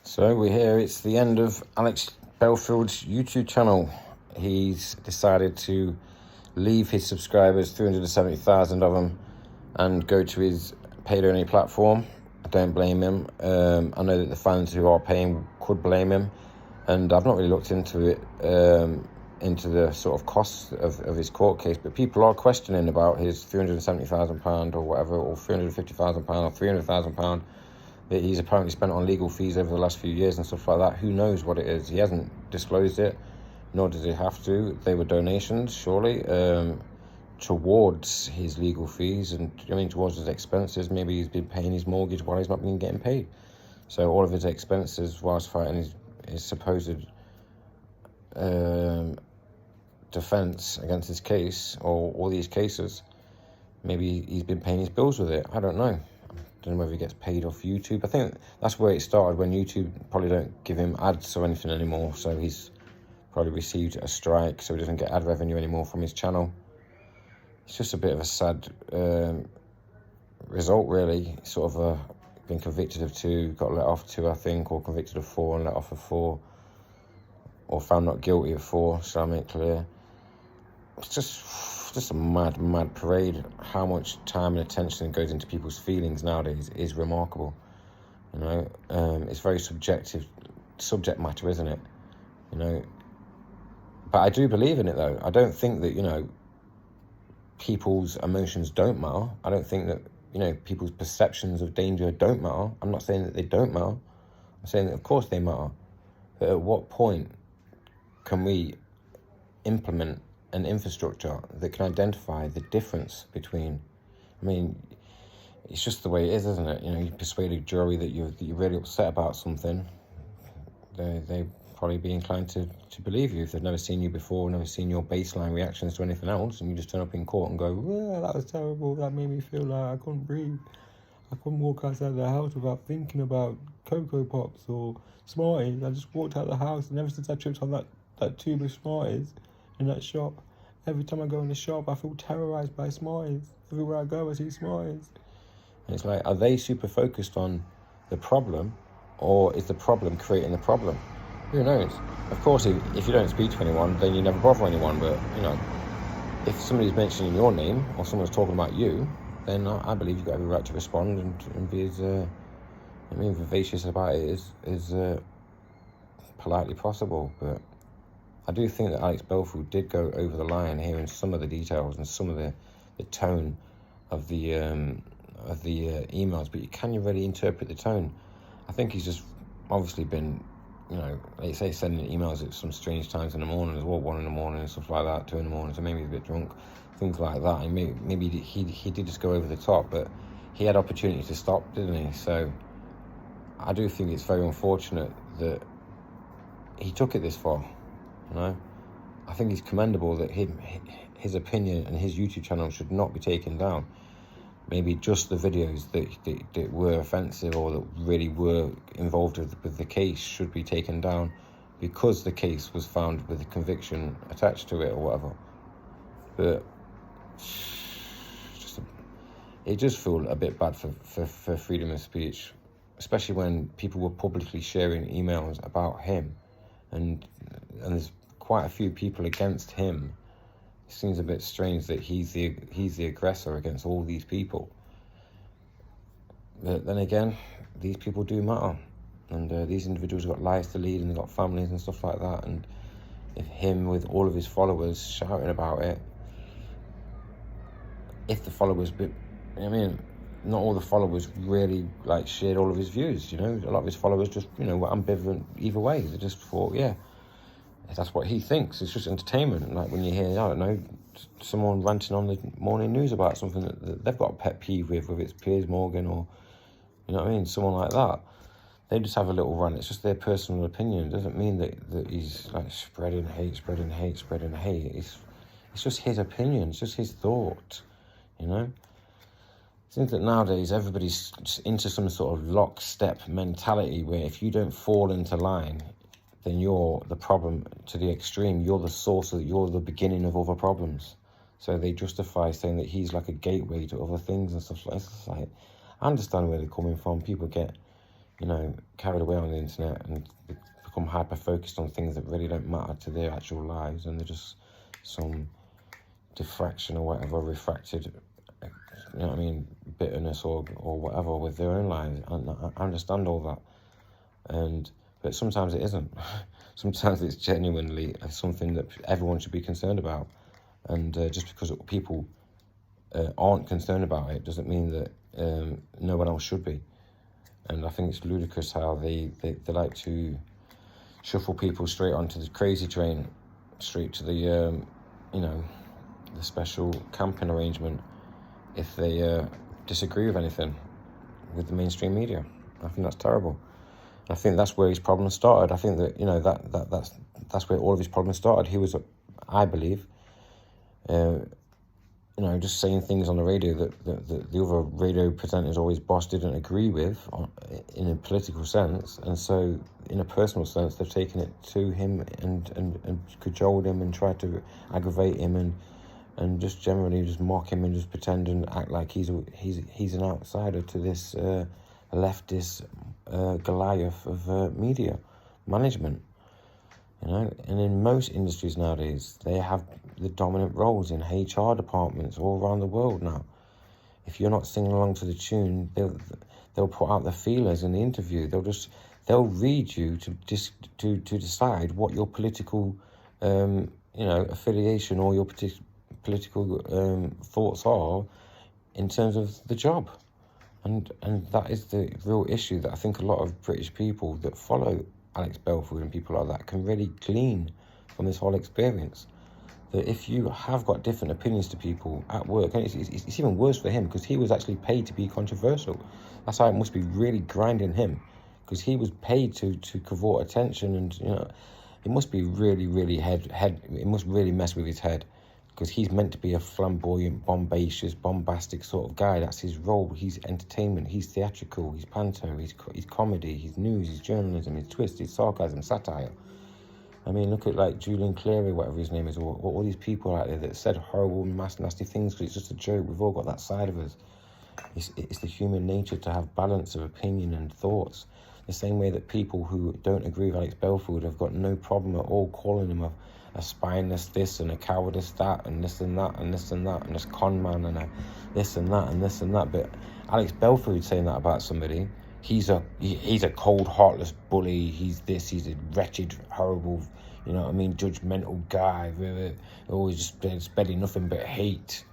So we're here, it's the end of Alex Belfield's YouTube channel. He's decided to leave his subscribers, 370,000 of them, and go to his paid-only platform. I don't blame him. I know that the fans who are paying could blame him, and I've not really looked into it, into the sort of costs of his court case, but people are questioning about his £370,000 or whatever, or £350,000 or £300,000 that he's apparently spent on legal fees over the last few years and stuff like that. Who knows what it is? He hasn't disclosed it, nor does he have to. They were donations, surely, towards his legal fees and, towards his expenses. Maybe he's been paying his mortgage while he's not been getting paid. So all of his expenses whilst fighting his supposed defence against his case, or all these cases, maybe he's been paying his bills with it. I don't know. I don't know whether he gets paid off YouTube. I think that's where it started, when YouTube probably don't give him ads or anything anymore. So he's probably received a strike, so he doesn't get ad revenue anymore from his channel. It's just a bit of a sad result, really. Sort of been convicted of 2, got let off 2, I think, or convicted of 4 and let off of 4, or found not guilty of 4, shall I make clear. It's just a mad parade. How much time and attention goes into people's feelings nowadays is remarkable. It's very subject matter, isn't it? But I do believe in it, though. I don't think that, people's emotions don't matter. I don't think that, people's perceptions of danger don't matter. I'm not saying that they don't matter. I'm saying that, of course, they matter. But at what point can we implement an infrastructure that can identify the difference between, it's just the way it is, isn't it? You persuade a jury that you're really upset about something, they probably be inclined to believe you if they've never seen you before, never seen your baseline reactions to anything else, and you just turn up in court and go, "Yeah, that was terrible, that made me feel like I couldn't breathe. I couldn't walk outside the house without thinking about Cocoa Pops or Smarties. I just walked out the house, and ever since I tripped on that tube of Smarties in that shop, every time I go in the shop, I feel terrorised by Smarties. Everywhere I go, I see Smarties." And it's like, are they super focused on the problem, or is the problem creating the problem? Who knows? Of course, if you don't speak to anyone, then you never bother anyone. But, if somebody's mentioning your name, or someone's talking about you, then I believe you've got every right to respond and be as vivacious about it as politely possible. But I do think that Alex Belfield did go over the line here in some of the details and some of the tone of the emails. But can you really interpret the tone? I think he's just obviously been, they say sending emails at some strange times in the morning as well, 1 in the morning and stuff like that, 2 in the morning, so maybe he's a bit drunk, things like that. And maybe he did just go over the top, but he had opportunity to stop, didn't he? So I do think it's very unfortunate that he took it this far. I think it's commendable that his opinion and his YouTube channel should not be taken down. Maybe just the videos that were offensive or that really were involved with the case should be taken down, because the case was found with a conviction attached to it or whatever. But it just feels a bit bad for freedom of speech, especially when people were publicly sharing emails about him, and there's quite a few people against him. It seems a bit strange that he's the aggressor against all these people. But then again, these people do matter, and these individuals have got lives to lead, and they've got families and stuff like that. And if him, with all of his followers shouting about it, if the followers, not all the followers really shared all of his views. A lot of his followers just were ambivalent either way. They just thought, yeah, that's what he thinks. It's just entertainment. Like when you hear, I don't know, someone ranting on the morning news about something that they've got a pet peeve with, whether it's Piers Morgan or, someone like that. They just have a little rant. It's just their personal opinion. It doesn't mean that he's spreading hate. It's just his opinion. It's just his thought, It seems that nowadays everybody's just into some sort of lockstep mentality where if you don't fall into line, then you're the problem to the extreme. You're the source you're the beginning of other problems. So they justify saying that he's like a gateway to other things and stuff like that. I understand where they're coming from. People get you know, carried away on the internet and become hyper-focused on things that really don't matter to their actual lives, and they're just some diffraction or whatever, refracted, you know what I mean, bitterness or whatever with their own lives. I understand all that, but sometimes it isn't. Sometimes it's genuinely something that everyone should be concerned about, and just because people aren't concerned about it doesn't mean that no one else should be. And I think it's ludicrous how they like to shuffle people straight onto the crazy train, straight to the, you know, the special camping arrangement if they disagree with anything with the mainstream media. I think that's terrible. I think that's where his problem started. I think that, you know, that's where all of his problems started. He was, I believe, you know, just saying things on the radio that the other radio presenters or his boss didn't agree with in a political sense. And so in a personal sense, they've taken it to him and cajoled him and tried to aggravate him and just generally just mock him and just pretend and act like he's an outsider to this leftist Goliath of media management. You know, and in most industries nowadays, they have the dominant roles in HR departments all around the world now. If you're not singing along to the tune, they'll put out the feelers in the interview. They'll read you to decide what your political, you know, affiliation or your political thoughts are in terms of the job. And that is the real issue that I think a lot of British people that follow Alex Belfield and people like that can really glean from this whole experience. That if you have got different opinions to people at work, and it's even worse for him because he was actually paid to be controversial. That's how it must be really grinding him, because he was paid to cavort attention, and you know, it must be really it must really mess with his head, because he's meant to be a flamboyant, bombastic sort of guy. That's his role. He's entertainment, he's theatrical, he's panto, he's comedy, he's news, he's journalism, he's twist, he's sarcasm, satire. I mean, look at like Julian Cleary, whatever his name is, or all these people out there that said horrible, nasty things because it's just a joke. We've all got that side of us. It's the human nature to have balance of opinion and thoughts. The same way that people who don't agree with Alex Belfield have got no problem at all calling him a spineless this and a cowardice that and this and that and this and that and this con man and a this and that and this and that. But Alex Belfield saying that about somebody, he's a cold, heartless bully. He's this. He's a wretched, horrible, you know what I mean, judgmental guy. Always just spreading nothing but hate.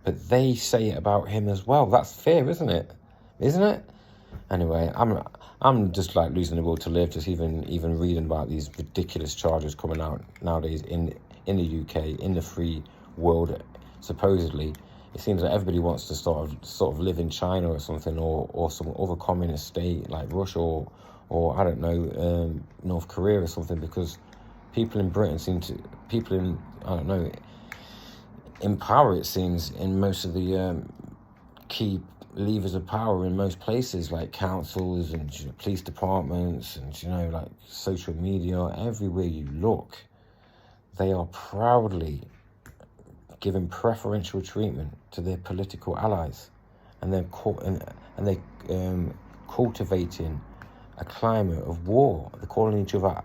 But they say it about him as well. That's fair, isn't it? Isn't it? Anyway, I'm just like losing the will to live, just even reading about these ridiculous charges coming out nowadays in the UK, in the free world, supposedly. It seems that everybody wants to sort of live in China or something, or some other communist state like Russia or I don't know, North Korea or something, because people in Britain in power, it seems, in most of the key levers of power in most places, like councils and police departments and, you know, like social media, everywhere you look, they are proudly giving preferential treatment to their political allies, and they're cultivating a climate of war. They're calling each other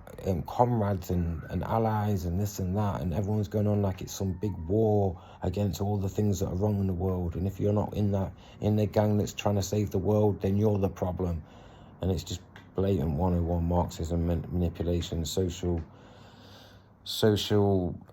comrades and allies and this and that, and everyone's going on like it's some big war against all the things that are wrong in the world. And if you're not in the gang that's trying to save the world, then you're the problem. And it's just blatant 101 Marxism, manipulation, social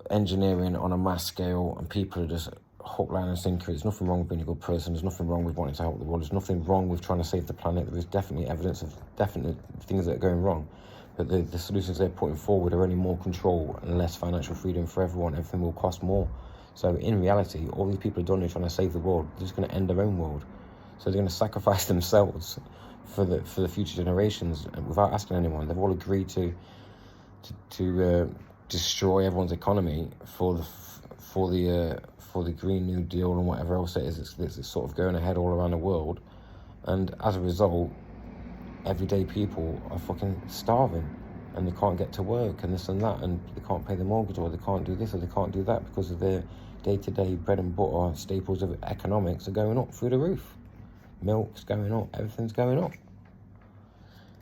engineering on a mass scale, and people are just hook, line and sinker. There's nothing wrong with being a good person. There's nothing wrong with wanting to help the world. There's nothing wrong with trying to save the planet. There is definitely evidence of definite things that are going wrong. But the solutions they're putting forward are only more control and less financial freedom for everyone. Everything will cost more. So in reality, all these people are done, they're trying to save the world. They're just going to end their own world. So they're going to sacrifice themselves for the future generations without asking anyone. They've all agreed to destroy everyone's economy for the Green New Deal and whatever else it is that's sort of going ahead all around the world. And as a result, everyday people are fucking starving, and they can't get to work and this and that, and they can't pay the mortgage, or they can't do this or they can't do that because of their day-to-day bread and butter staples of economics are going up through the roof. Milk's going up, everything's going up.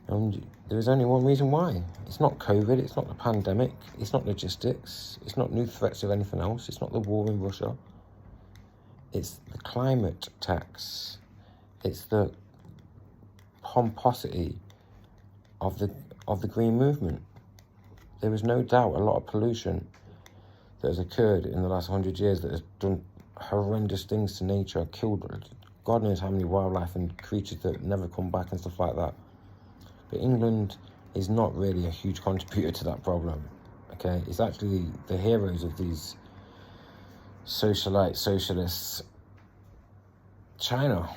And there is only one reason why. It's not COVID, it's not the pandemic, it's not logistics, it's not new threats of anything else, it's not the war in Russia. It's the climate tax. It's the pomposity of the green movement. There is no doubt a lot of pollution that has occurred in the last 100 years that has done horrendous things to nature, killed God knows how many wildlife and creatures that never come back and stuff like that. But England is not really a huge contributor to that problem, okay? It's actually the heroes of these socialists, China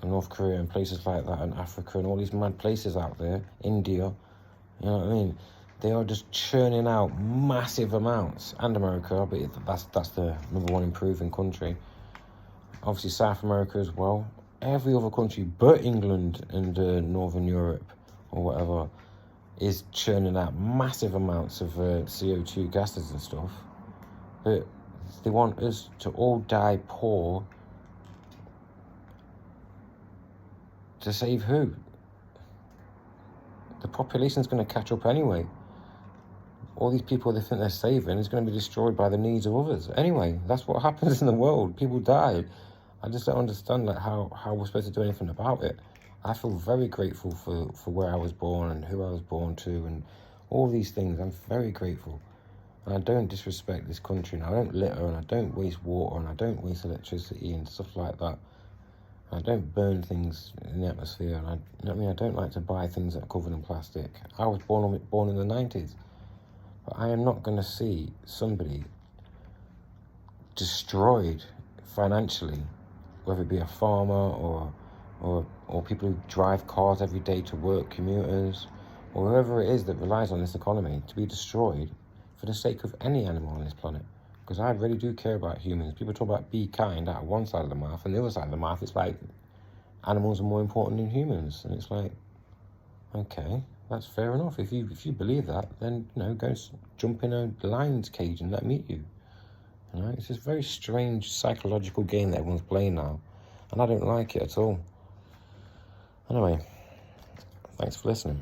and North Korea and places like that, and Africa and all these mad places out there, India, you know what I mean? They are just churning out massive amounts, and America, but that's the number one improving country. Obviously South America as well. Every other country but England and Northern Europe or whatever is churning out massive amounts of CO2 gases and stuff. But they want us to all die poor to save who? The population's going to catch up anyway. All these people they think they're saving is going to be destroyed by the needs of others. Anyway, that's what happens in the world. People die. I just don't understand like how we're supposed to do anything about it. I feel very grateful for where I was born and who I was born to and all these things. I'm very grateful. And I don't disrespect this country, and I don't litter, and I don't waste water, and I don't waste electricity and stuff like that. I don't burn things in the atmosphere, and I don't like to buy things that are covered in plastic. I was born in the 90s, but I am not going to see somebody destroyed financially, whether it be a farmer or people who drive cars every day to work, commuters, or whoever it is that relies on this economy, to be destroyed for the sake of any animal on this planet. Because I really do care about humans. People talk about be kind out of one side of the mouth, and the other side of the mouth, it's like animals are more important than humans. And it's like, okay, that's fair enough. If you believe that, then, you know, go jump in a lion's cage and let them eat you. You know, it's this very strange psychological game that everyone's playing now, and I don't like it at all. Anyway, thanks for listening.